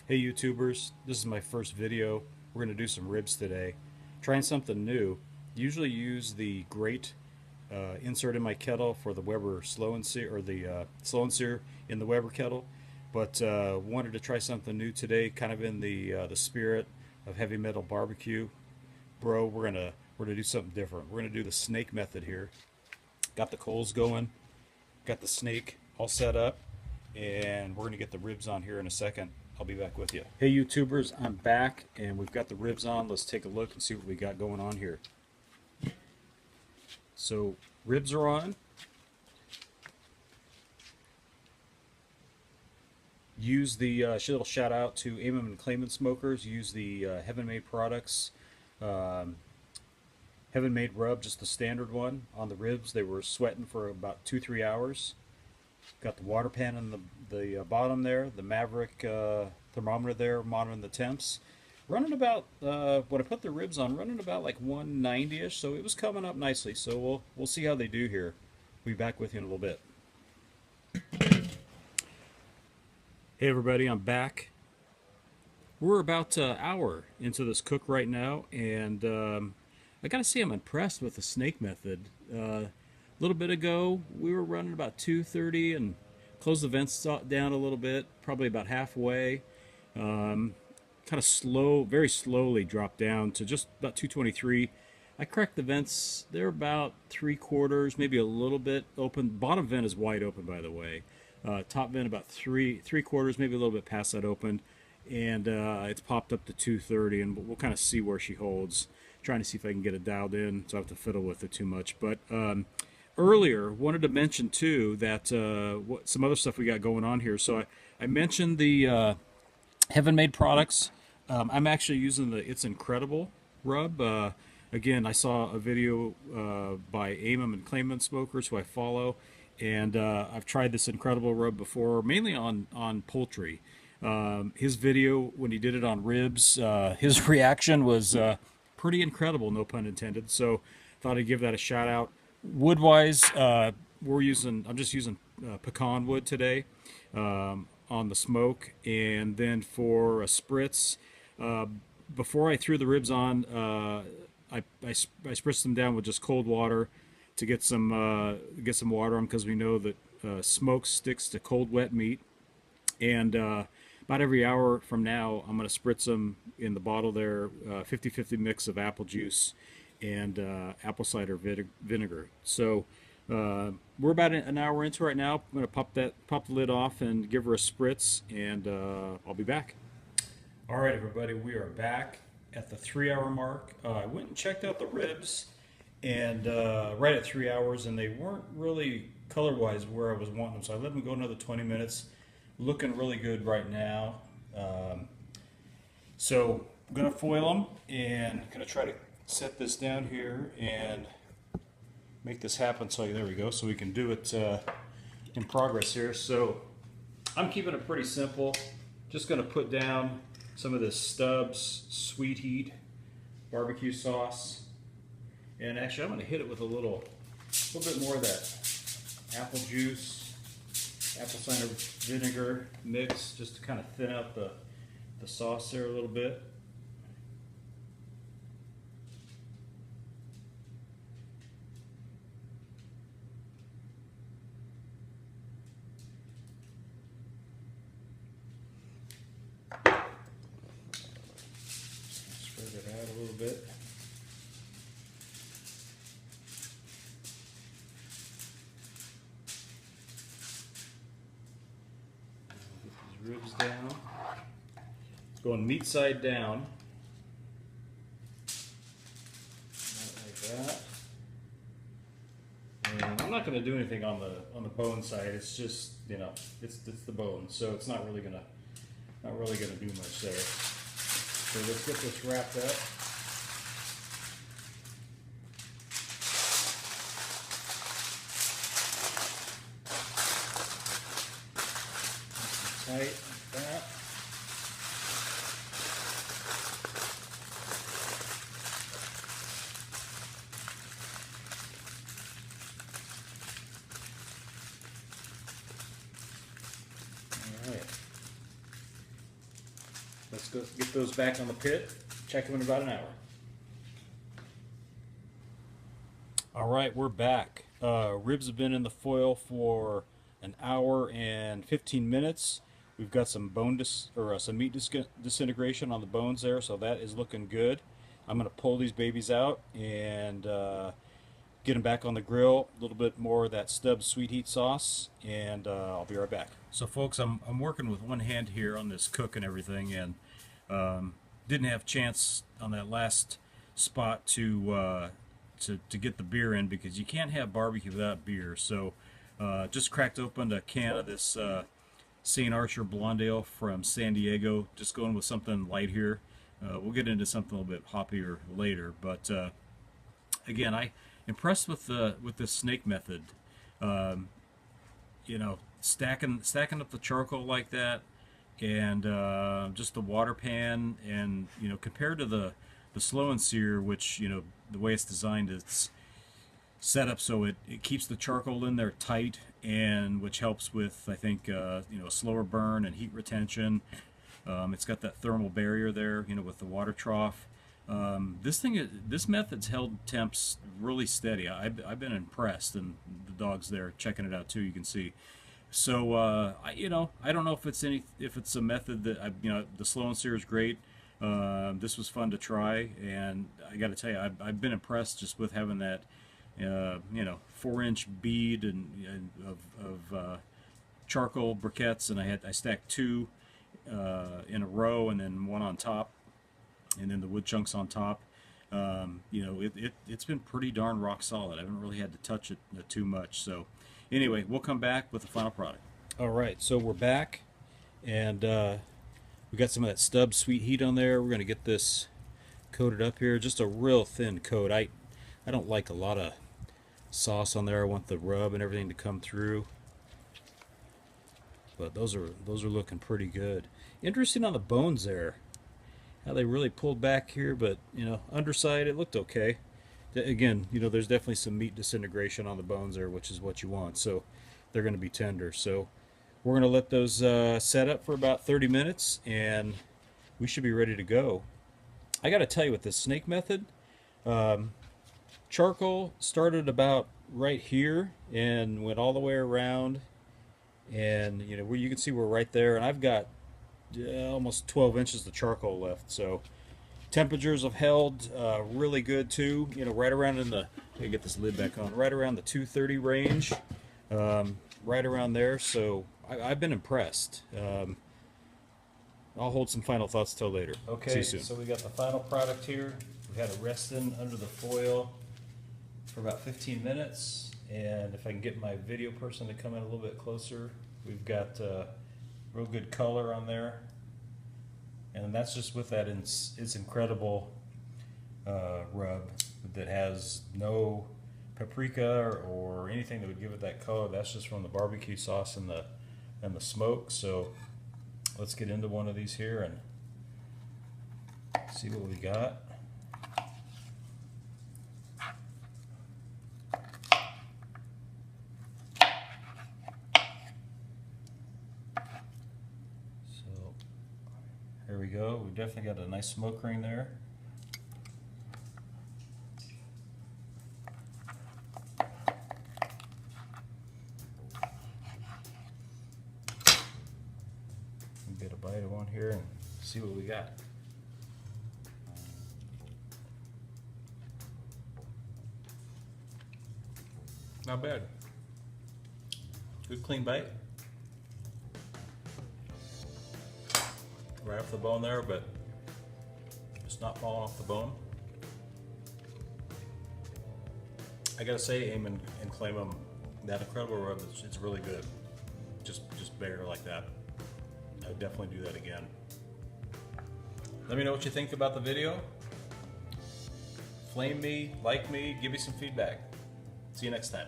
Hey YouTubers, this is my first video. We're going to do some ribs today. Trying something new. Usually use the grate insert in my kettle for the Weber slow and sear, or the slow and sear in the Weber kettle, but wanted to try something new today, kind of in the spirit of heavy metal barbecue. Bro, we're gonna do something different. We're gonna do the snake method here. Got the coals going, got the snake all set up, and we're gonna get the ribs on here in a second. I'll be back with you. Hey YouTubers, I'm back and we've got the ribs on. Let's take a look and see what we got going on here. So ribs are on. Use the little shout out to Amon and Clayman Smokers. Use the Heaven Made products. Um, Heaven Made rub, just the standard one on the ribs. They were sweating for about 2-3 hours. Got the water pan in the bottom there, the Maverick thermometer there, monitoring the temps. Running about when I put the ribs on, running about like 190ish. So it was coming up nicely. So we'll see how they do here. We'll be back with you in a little bit. Hey everybody, I'm back. We're about an hour into this cook right now, and I gotta say I'm impressed with the snake method. A little bit ago, we were running about 230 and closed the vents down a little bit, probably about halfway. Kind of slow, very slowly dropped down to just about 223. I cracked the vents. They're about 3/4, maybe a little bit open. Bottom vent is wide open, by the way. Top vent about 3/4, maybe a little bit past that open, and it's popped up to 230, and we'll kind of see where she holds. Trying to see if I can get it dialed in, so I have to fiddle with it too much. But earlier, wanted to mention too that some other stuff we got going on here. So I mentioned the Heaven Made products. I'm actually using the It's Incredible rub. Again, I saw a video by Amon and Clayman Smokers, who I follow, and I've tried this Incredible rub before, mainly on poultry. His video, when he did it on ribs, his reaction was pretty incredible, no pun intended. So thought I'd give that a shout out. Wood wise, I'm just using pecan wood today on the smoke, and then for a spritz, before I threw the ribs on, I spritzed them down with just cold water to get some water on, because we know that smoke sticks to cold wet meat. And about every hour from now, I'm going to spritz them in the bottle there, 50-50 mix of apple juice and apple cider vinegar. So we're about an hour into it right now. I'm going to pop the lid off and give her a spritz, and I'll be back. All right, everybody, we are back at the 3-hour mark. I went and checked out the ribs, and right at 3 hours, and they weren't really color-wise where I was wanting them, so I let them go another 20 minutes. Looking really good right now. So I'm gonna foil them, and I'm gonna try to set this down here and make this happen. So there we go. So we can do it in progress here. So I'm keeping it pretty simple. Just gonna put down some of this Stubbs Sweet Heat barbecue sauce, and actually I'm gonna hit it with a little bit more of that apple juice, apple cider vinegar mix, just to kind of thin out the sauce there a little bit. Spread it out a little bit. Get these ribs down. It's going meat side down. Like that. And I'm not going to do anything on the bone side. It's just, you know, it's the bone, so it's not really gonna do much there. So let's get this wrapped up. Tight like that. All right. Let's go get those back on the pit. Check them in about an hour. All right, we're back. Ribs have been in the foil for an hour and 15 minutes. We've got some some meat disintegration on the bones there, so that is looking good. I'm going to pull these babies out and get them back on the grill. A little bit more of that Stubbs sweet heat sauce, and I'll be right back. So, folks, I'm working with one hand here on this cook and everything, and didn't have a chance on that last spot to get the beer in, because you can't have barbecue without beer. So just cracked open a can of this St. Archer Blonde Ale from San Diego. Just going with something light here. We'll get into something a little bit hoppier later, but again, I impressed with this snake method. You know, stacking up the charcoal like that, and just the water pan, and you know, compared to the slow and sear, which, you know, the way it's designed, it's set up so it keeps the charcoal in there tight, and which helps with, I think, you know, a slower burn and heat retention. It's got that thermal barrier there, you know, with the water trough. This method's held temps really steady. I've been impressed, and the dog's there checking it out too. You can see. So you know, I don't know if it's a method that you know, the slow and sear is great. This was fun to try, and I got to tell you, I've been impressed just with having that, you know, 4-inch bead of charcoal briquettes, and I stacked 2 in a row, and then 1 on top, and then the wood chunks on top. You know, it's been pretty darn rock solid. I haven't really had to touch it too much. So anyway, we'll come back with the final product. All right, so we're back, and we got some of that Stubbs sweet heat on there. We're going to get this coated up here. Just a real thin coat. I don't like a lot of sauce on there. I want the rub and everything to come through. But those are looking pretty good. Interesting on the bones there, how they really pulled back here, but you know, underside it looked okay. Again, you know, there's definitely some meat disintegration on the bones there, which is what you want. So they're going to be tender. So we're going to let those set up for about 30 minutes, and we should be ready to go. I got to tell you, with this snake method, charcoal started about right here and went all the way around, and you know, where you can see we're right there, and I've got almost 12 inches of charcoal left. So temperatures have held really good too, you know, right around in the, let me get this lid back on, right around the 230 range, right around there. So I've been impressed. I'll hold some final thoughts till later. Okay, see you soon. So we got the final product here. We had it resting under the foil for about 15 minutes, and if I can get my video person to come in a little bit closer, we've got real good color on there, and that's just with that it's incredible rub that has no paprika or anything that would give it that color. That's just from the barbecue sauce and the smoke. So let's get into one of these here and see what we got. So here we go. We've definitely got a nice smoke ring there. Get a bite of one here and see what we got. Not bad. Good clean bite. Right off the bone there, but it's not falling off the bone. I gotta say, aim and claim them. That incredible rub, it's really good. Just bare like that. I would definitely do that again. Let me know what you think about the video. Flame me, like me, give me some feedback. See you next time.